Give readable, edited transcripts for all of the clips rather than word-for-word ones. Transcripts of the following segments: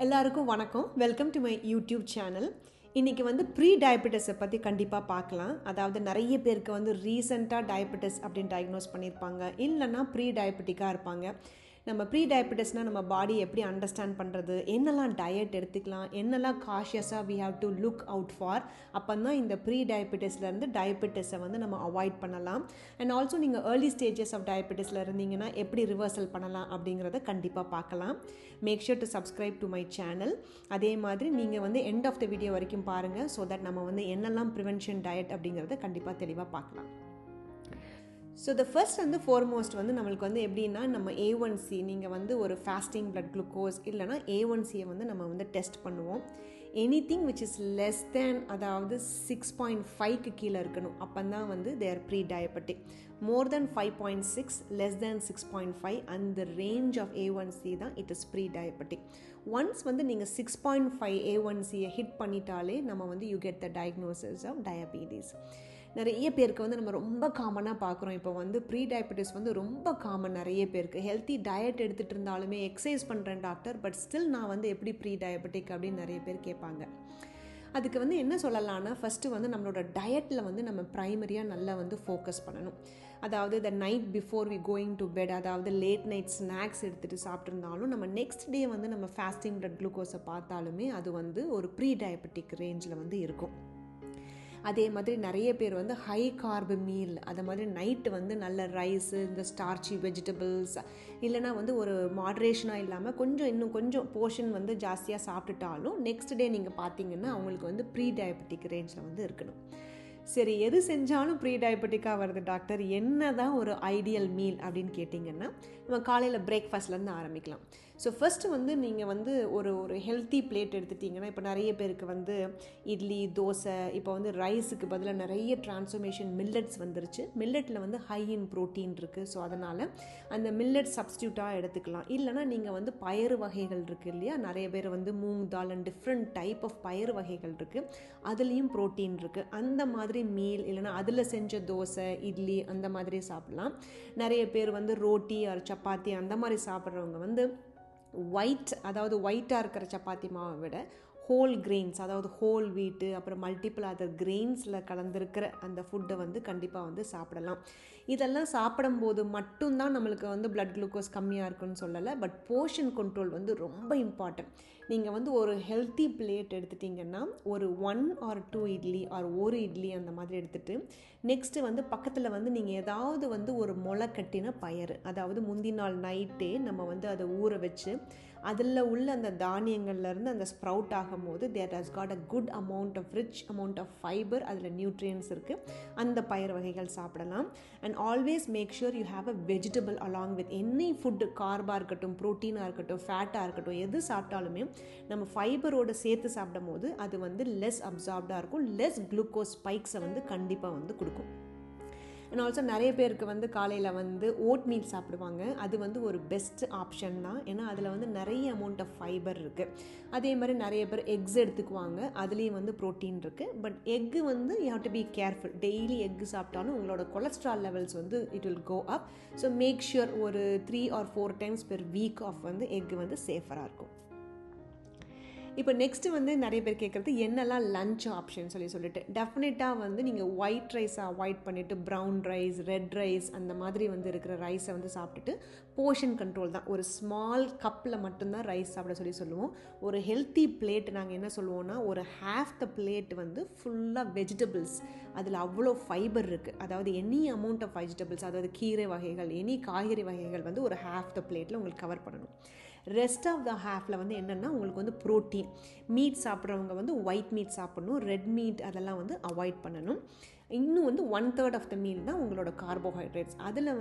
எல்லாருக்கும் வணக்கம். Welcome to my YouTube channel. இன்றைக்கி ப்ரீ டயபெட்டிஸை பற்றி கண்டிப்பாக பார்க்கலாம். அதாவது நிறைய பேருக்கு ரீசெண்டாக டயபெட்டிஸ் அப்படின்னு டயக்னோஸ் பண்ணியிருப்பாங்க, இல்லைன்னா ப்ரீ டயபெட்டிக்காக இருப்பாங்க. நம்ம ப்ரீ டயபெட்டிஸ்னால் நம்ம பாடி எப்படி அண்டர்ஸ்டாண்ட் பண்ணுறது, என்னெல்லாம் டயட் எடுத்துக்கலாம், என்னெல்லாம் காஷியஸாக we have to look out for. அப்போ தான் இந்த ப்ரீ டயபெட்டிஸ்லேருந்து டயபெட்டிஸை நம்ம அவாய்ட் பண்ணலாம். அண்ட் ஆல்சோ நீங்கள் ஏர்லி ஸ்டேஜஸ் ஆஃப் டயபெட்டிஸில் இருந்தீங்கன்னா எப்படி ரிவர்சல் பண்ணலாம் அப்படிங்கிறத கண்டிப்பாக பார்க்கலாம். Make sure to subscribe to my channel. அதே மாதிரி நீங்கள் எண்ட் ஆஃப் த வீடியோ வரைக்கும் பாருங்கள். ஸோ தட் நம்ம என்னெல்லாம் ப்ரிவென்ஷன் டயட் அப்படிங்கிறத கண்டிப்பாக தெளிவாக பார்க்கலாம். ஸோ த ஃபர்ஸ்ட் ஃபார்மோஸ்ட் நம்மளுக்கு எப்படின்னா, நம்ம A1C நீங்கள் ஒரு ஃபாஸ்டிங் பிளட் குளுக்கோஸ் இல்லைனா A1Cயை நம்ம டெஸ்ட் பண்ணுவோம். Anything which is less than, அதாவது 6.5க்கு கீழே இருக்கணும். அப்போ தான் they're pre diabetic. More than 5.6, less than 6.5, அந்த ரேஞ்ச் ஆஃப் A1C தான் it is pre diabetic. Once நீங்கள் 6.5 A1Cயை ஹிட் பண்ணிட்டாலே நம்ம you get the diagnosis of diabetes. நிறைய பேருக்கு நம்ம ரொம்ப காமனாக பார்க்குறோம். இப்போ ப்ரீ டயபெட்டிஸ் ரொம்ப காமன். நிறைய பேருக்கு ஹெல்த்தி டயட் எடுத்துகிட்டு இருந்தாலுமே எக்ஸசைஸ் பண்ணுறேன் டாக்டர், பட் ஸ்டில் நான் எப்படி ப்ரீ டயபெட்டிக் அப்படின்னு நிறைய பேர் கேட்பாங்க. அதுக்கு என்ன சொல்லலாம்னா, ஃபஸ்ட்டு நம்மளோட டயட்டில் நம்ம ப்ரைமரியாக நல்லா ஃபோக்கஸ் பண்ணணும். அதாவது the night before we going to bed, அதாவது லேட் நைட் ஸ்நாக்ஸ் எடுத்துகிட்டு சாப்பிட்ருந்தாலும் நம்ம நெக்ஸ்ட் டே நம்ம ஃபாஸ்டிங் பிளட் குளுக்கோஸை பார்த்தாலுமே அது ஒரு ப்ரீ டயபெட்டிக் ரேஞ்சில் இருக்கும். அதே மாதிரி நிறைய பேர் ஹை கார்பு மீல், அது மாதிரி நைட்டு நல்ல ரைஸு, இந்த ஸ்டார்ச்சி வெஜிடபிள்ஸ், இல்லைனா ஒரு மாட்ரேஷனாக இல்லாமல் இன்னும் கொஞ்சம் போர்ஷன் ஜாஸ்தியாக சாப்பிட்டுட்டாலும் நெக்ஸ்ட் டே நீங்கள் பார்த்தீங்கன்னா அவங்களுக்கு ப்ரீ டயபெட்டிக் ரேஞ்சில் இருக்கணும். சரி, எது செஞ்சாலும் ப்ரீ டயபெட்டிக்காக வருது டாக்டர், என்ன தான் ஒரு ஐடியல் மீல் அப்படின்னு கேட்டிங்கன்னா, நம்ம காலையில் பிரேக்ஃபாஸ்ட்லேருந்து ஆரம்பிக்கலாம். ஸோ ஃபஸ்ட்டு நீங்கள் ஒரு ஹெல்த்தி பிளேட் எடுத்துட்டிங்கன்னா, இப்போ நிறைய பேருக்கு இட்லி, தோசை, இப்போ ரைஸுக்கு பதிலாக நிறைய டிரான்ஸ்ஃபர்மேஷன் மில்லட்ஸ் வந்துருச்சு. மில்லட்டில் ஹை இன் ப்ரோட்டீன் இருக்குது. ஸோ அதனால் அந்த மில்லட் சப்ஸ்டியூட்டாக எடுத்துக்கலாம். இல்லைனா நீங்கள் பயறு வகைகள் இருக்குது இல்லையா, நிறைய பேர் மூங் தால் அண்ட் டிஃப்ரெண்ட் டைப் ஆஃப் பயறு வகைகள் இருக்குது, அதுலேயும் ப்ரோட்டீன் இருக்குது. அந்த மாதிரி மீல் இல்லைனா அதில் செஞ்ச தோசை, இட்லி அந்த மாதிரி சாப்பிடலாம். நிறைய பேர் ரோட்டி ஆர் சப்பாத்தி அந்த மாதிரி சாப்பிட்றவங்க ஒயிட், அதாவது ஒயிட்டாக இருக்கிற சப்பாத்தி மாவை விட ஹோல் கிரெயின்ஸ், அதாவது ஹோல் வீட்டு, அப்புறம் மல்டிபிள் அதர் கிரெயின்ஸில் கலந்துருக்கிற அந்த ஃபுட்டை கண்டிப்பாக சாப்பிடலாம். இதெல்லாம் சாப்பிடும்போது மட்டும்தான் நம்மளுக்கு பிளட் குளுக்கோஸ் கம்மியாக இருக்குன்னு சொல்லலை, பட் போர்ஷன் கண்ட்ரோல் ரொம்ப இம்பார்ட்டன்ட். நீங்கள் ஒரு ஹெல்த்தி பிளேட் எடுத்துட்டிங்கன்னா ஒரு 1 or 2 இட்லி ஆர் ஒரு இட்லி அந்த மாதிரி எடுத்துகிட்டு நெக்ஸ்ட்டு பக்கத்தில் நீங்கள் ஏதாவது ஒரு முளை கட்டின பயறு, அதாவது முந்தின நாள் நைட்டே நம்ம அதை ஊற வச்சு அதில் உள்ள அந்த தானியங்கள்லேருந்து அந்த ஸ்ப்ரவுட் ஆகும்போது that has got a good amount of rich amount of fibre, அதில் நியூட்ரியன்ஸ் இருக்குது. அந்த பயிர் வகைகள் சாப்பிடலாம். And always make sure you have a vegetable along with any food. கார்பாக இருக்கட்டும், ப்ரோட்டீனாக இருக்கட்டும், ஃபேட்டாக இருக்கட்டும், எது சாப்பிட்டாலுமே நம்ம ஃபைபரோடு சேர்த்து சாப்பிடும் போது அது லெஸ் அப்சார்ப்டாக இருக்கும், லெஸ் குளுக்கோஸ் ஸ்பைக்ஸை கண்டிப்பாக கொடுக்கும். அண்ட் ஆல்சோ நிறைய பேருக்கு காலையில் ஓட் மீல் சாப்பிடுவாங்க. அது ஒரு பெஸ்ட் ஆப்ஷன் தான். ஏன்னா அதில் நிறைய அமௌண்ட் ஆஃப் ஃபைபர் இருக்குது. அதே மாதிரி நிறைய பேர் எக்ஸ் எடுத்துக்குவாங்க, அதுலேயும் ப்ரோட்டீன் இருக்குது. But egg you have to be careful. Daily egg சாப்பிட்டாலும் உங்களோட cholesterol levels it will go up. So make sure ஒரு 3 or 4 times per week of egg சேஃபராக இருக்கும். இப்போ நெக்ஸ்ட்டு நிறைய பேர் கேட்குறது என்னெல்லாம் லஞ்ச் ஆப்ஷன் சொல்லிட்டு டெஃபினட்டாக நீங்கள் ஒயிட் ரைஸை அவாய்ட் பண்ணிவிட்டு ப்ரௌன் ரைஸ், ரெட் ரைஸ் அந்த மாதிரி இருக்கிற ரைஸை சாப்பிட்டுட்டு போர்ஷன் கண்ட்ரோல் தான். ஒரு ஸ்மால் கப்பில் மட்டும்தான் ரைஸ் சாப்பிட சொல்லுவோம். ஒரு ஹெல்த்தி பிளேட் நாங்கள் என்ன சொல்லுவோம்னா, ஒரு ஹாஃப் த பிளேட் ஃபுல்லாக வெஜிடபிள்ஸ், அதில் அவ்வளோ ஃபைபர் இருக்குது. அதாவது எனி அமௌண்ட் ஆஃப் வெஜிடபிள்ஸ், அதாவது கீரை வகைகள், எனி காய்கறி வகைகள் ஒரு ஹாஃப் த பிளேட்டில் உங்களுக்கு கவர் பண்ணணும். ரெஸ்ட் ஆஃப் த ஹாஃபில் என்னென்னா உங்களுக்கு ப்ரோட்டீன். மீட் சாப்பிட்றவங்க ஒயிட் மீட் சாப்பிடணும், ரெட் மீட் அதெல்லாம் அவாய்ட் பண்ணணும். இன்னும் 1/3 ஆஃப் த மீல் தான் உங்களோட கார்போஹைட்ரேட்ஸ். அதில்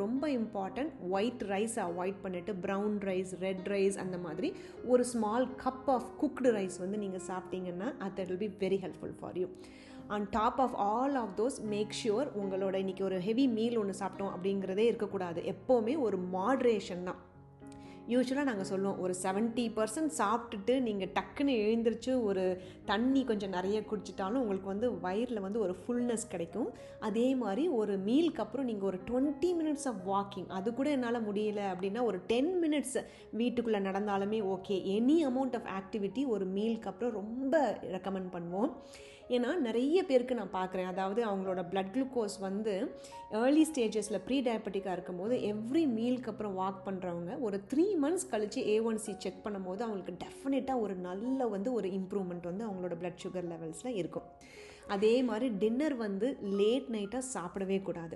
ரொம்ப இம்பார்ட்டன்ட் ஒயிட் ரைஸை அவாய்ட் பண்ணிவிட்டு ப்ரௌன் ரைஸ், ரெட் ரைஸ் அந்த மாதிரி ஒரு small cup of cooked rice நீங்கள் சாப்பிட்டீங்கன்னா that will be very helpful for you. On top of all of those, make sure உங்களோட இன்றைக்கி ஒரு ஹெவி மீல் ஒன்று சாப்பிட்டோம் அப்படிங்கிறதே இருக்கக்கூடாது. எப்போவுமே ஒரு மாட்ரேஷன் தான். யூஸ்வலாக நாங்கள் சொல்லுவோம் ஒரு 70% சாப்பிட்டுட்டு நீங்கள் டக்குன்னு எழுந்திரிச்சு ஒரு தண்ணி கொஞ்சம் நிறைய குடிச்சிட்டாலும் உங்களுக்கு வந்து வயிறில் வந்து ஒரு ஃபுல்னஸ் கிடைக்கும். அதே மாதிரி ஒரு மீலுக்கு அப்புறம் நீங்கள் ஒரு 20 minutes ஆஃப் வாக்கிங், அது கூட என்னால் முடியல அப்படின்னா ஒரு 10 minutes வீட்டுக்குள்ளே நடந்தாலுமே okay. Any amount of activity ஒரு மீலுக்கு அப்புறம் ரொம்ப ரெக்கமெண்ட் பண்ணுவோம். ஏன்னா நிறைய பேருக்கு நான் பார்க்குறேன், அதாவது அவங்களோட பிளட் குளுக்கோஸ் வந்து ஏர்லி ஸ்டேஜஸில் ப்ரீ டயபெட்டிக்காக இருக்கும்போது எவ்ரி மீலுக்கு அப்புறம் வாக் பண்ணுறவங்க ஒரு 3 months கழித்து A1C செக் பண்ணும்போது அவங்களுக்கு டெஃபினட்டாக ஒரு நல்ல வந்து ஒரு இம்ப்ரூவ்மெண்ட் வந்து அவங்களோட பிளட் சுகர் லெவல்ஸில் இருக்கும். அதே மாதிரி டின்னர் வந்து லேட் நைட்டாக சாப்பிடவே கூடாது.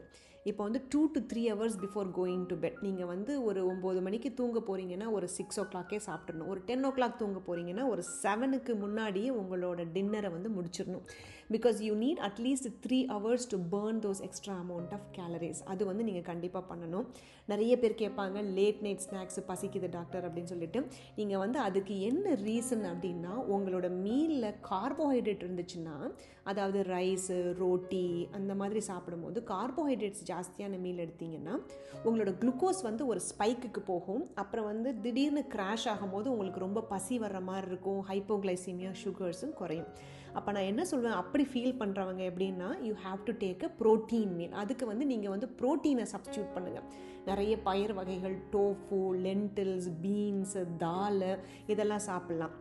இப்போ வந்து 2 to 3 hours before going to bed. நீங்கள் வந்து ஒரு 9 மணிக்கு தூங்க போகிறீங்கன்னா ஒரு 6 o'clock சாப்பிட்றணும். ஒரு 10 o'clock தூங்க போகிறீங்கன்னா ஒரு 7க்கு முன்னாடியே உங்களோட டின்னரை வந்து முடிச்சிடணும். Because you need at least 3 hours to burn those extra amount of calories. அது வந்து நீங்கள் கண்டிப்பாக பண்ணணும். நிறைய பேர் கேட்பாங்க லேட் நைட் ஸ்நாக்ஸ் பசிக்குது டாக்டர் அப்படின்னு சொல்லிட்டு. நீங்கள் வந்து அதுக்கு என்ன ரீசன் அப்படின்னா, உங்களோட மீலில் கார்போஹைட்ரேட் இருந்துச்சுன்னா, அதாவது ரைஸு ரோட்டி அந்த மாதிரி சாப்பிடும்போது கார்போஹைட்ரேட்ஸ் ஜாஸ்தியான மீல் எடுத்திங்கன்னா உங்களோட குளுக்கோஸ் வந்து ஒரு ஸ்பைக்குக்கு போகும். அப்புறம் வந்து திடீர்னு கிராஷ் ஆகும்போது உங்களுக்கு ரொம்ப பசி வர்ற மாதிரி இருக்கும். ஹைப்போகிளைசீமியா, சுகர்ஸும் குறையும். அப்போ நான் என்ன சொல்வேன், அப்படி ஃபீல் பண்ணுறவங்க எப்படின்னா you have to take a protein meal. அதுக்கு வந்து நீங்கள் வந்து ப்ரோட்டீனை சப்ஸ்டியூட் பண்ணுங்கள். நிறைய பயிர் வகைகள், டோஃபு, லென்டில்ஸ், பீன்ஸு, தால் இதெல்லாம் சாப்பிட்லாம்.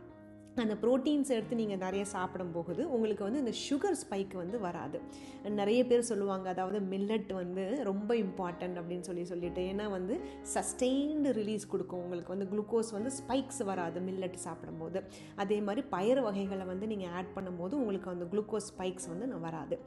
அந்த ப்ரோட்டீன்ஸ் எடுத்து நீங்கள் நிறைய சாப்பிடும் போகுது உங்களுக்கு வந்து இந்த சுகர் ஸ்பைக் வந்து வராது. நிறைய பேர் சொல்லுவாங்க, அதாவது மில்லட் வந்து ரொம்ப இம்பார்ட்டன்ட் அப்படின்னு சொல்லிட்டு, ஏன்னா வந்து சஸ்டெயின்டு ரிலீஸ் கொடுக்கும். உங்களுக்கு வந்து குளுக்கோஸ் வந்து ஸ்பைக்ஸ் வராது மில்லட் சாப்பிடும்போது. அதே மாதிரி பயிர் வகைகளை வந்து நீங்கள் ஆட் பண்ணும்போது உங்களுக்கு அந்த குளுக்கோஸ் ஸ்பைக்ஸ் வந்து வராது.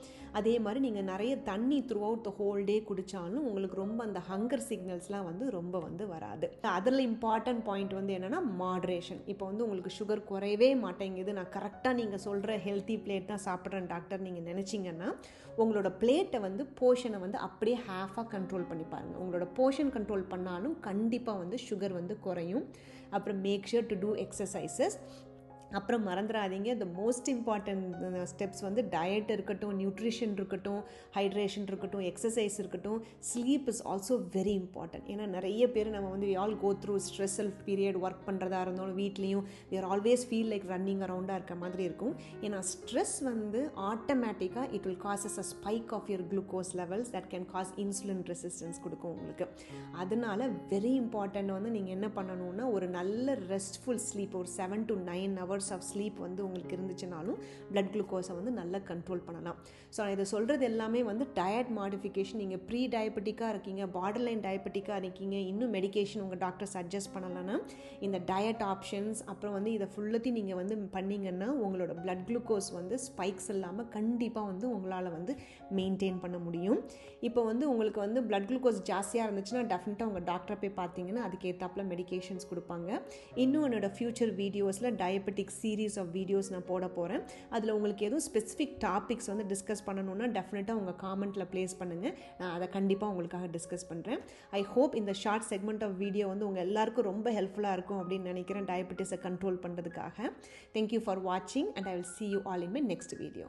அதே மாதிரி நீங்கள் நிறைய தண்ணி through out the whole day குடித்தாலும் உங்களுக்கு ரொம்ப அந்த ஹங்கர் சிக்னல்ஸ்லாம் வந்து ரொம்ப வந்து வராது. அதில் இம்பார்ட்டன்ட் பாயிண்ட் வந்து என்னென்னா மாட்ரேஷன். இப்போ வந்து உங்களுக்கு சுகர் குறையவே மாட்டேங்குது, நான் கரெக்டாக நீங்கள் சொல்கிற ஹெல்த்தி பிளேட் தான் சாப்பிட்றேன் டாக்டர் நீங்கள் நினச்சிங்கன்னா உங்களோட பிளேட்டை வந்து போர்ஷனை வந்து அப்படியே ஹாஃபாக கண்ட்ரோல் பண்ணி பாருங்கள். உங்களோட போர்ஷன் கண்ட்ரோல் பண்ணாலும் கண்டிப்பாக வந்து சுகர் வந்து குறையும். அப்புறம் make sure to do exercises. அப்புறம் மறந்துடாதீங்க, த மோஸ்ட் இம்பார்ட்டன்ட் ஸ்டெப்ஸ் வந்து டயட் இருக்கட்டும், நியூட்ரிஷன் இருக்கட்டும், ஹைட்ரேஷன் இருக்கட்டும், எக்ஸசைஸ் இருக்கட்டும், sleep is also very important. ஏன்னா நிறைய பேர் நம்ம வந்து we all go through stressful period, work பண்ணுறதா இருந்தாலும் வீட்லேயும் we are always feel like running அரவுண்டாக இருக்க மாதிரி இருக்கும். ஏன்னா ஸ்ட்ரெஸ் வந்து ஆட்டோமேட்டிக்காக it will causes a spike of your glucose levels that can cos insulin resistance கொடுக்கும் உங்களுக்கு. அதனால வெரி இம்பார்ட்டன்ட் வந்து நீங்கள் என்ன பண்ணணும்னா ஒரு நல்ல ரெஸ்ட்ஃபுல் ஸ்லீப், ஒரு 7 to 9 hours ஆஃப் ஸ்லீப் வந்து உங்களுக்கு இருந்துச்சுனாலும் பிளட் குளுக்கோஸை வந்து நல்லா கண்ட்ரோல் பண்ணலாம். ஸோ இதை சொல்கிறது எல்லாமே வந்து டயட் மாடிஃபிகேஷன். நீங்கள் ப்ரீ டயபெட்டிக்காக இருக்கீங்க, பார்டர் லைன் டயபெட்டிக்காக இருக்கீங்க, இன்னும் மெடிகேஷன் உங்கள் டாக்டர் சஜஸ்ட் பண்ணலைன்னா இந்த டயட் ஆப்ஷன்ஸ் அப்புறம் வந்து இதை ஃபுல்லத்தையும் நீங்கள் வந்து பண்ணிங்கன்னா உங்களோட பிளட் குளுக்கோஸ் வந்து ஸ்பைக்ஸ் இல்லாமல் கண்டிப்பாக வந்து உங்களால் வந்து மெயின்டைன் பண்ண முடியும். இப்போ வந்து உங்களுக்கு வந்து பிளட் குளுக்கோஸ் ஜாஸ்தியாக இருந்துச்சுன்னா டெஃபினட்டாக உங்கள் டாக்டரை போய் பார்த்தீங்கன்னா அதுக்கேற்றாப்புல மெடிகேஷன்ஸ் கொடுப்பாங்க. இன்னும் என்னோட ஃபியூச்சர் வீடியோஸில் டயபெட்டிக் சீரீஸ் ஆஃப் வீடியோஸ் நான் போட போகிறேன். அதில் உங்களுக்கு எதுவும் ஸ்பெசிஃபிக் டாபிக்ஸ் வந்து டிஸ்கஸ் பண்ணணுன்னா டெஃபினட்டாக உங்கள் காமெண்ட்டில் ப்ளேஸ் பண்ணுங்கள், நான் அதை கண்டிப்பாக உங்களுக்காக டிஸ்கஸ் பண்ணுறேன். ஐ ஹோப் இந்த ஷார்ட் செக்மெண்ட் ஆஃப் வீடியோ வந்து உங்கள் எல்லாருக்கும் ரொம்ப ஹெல்ப்ஃபுல்லாக இருக்கும் அப்படின்னு நினைக்கிறேன் டயபெட்டிஸை கண்ட்ரோல் பண்ணுறதுக்காக. தேங்க்யூ ஃபார் வாட்சிங் and I will see you all in my next video.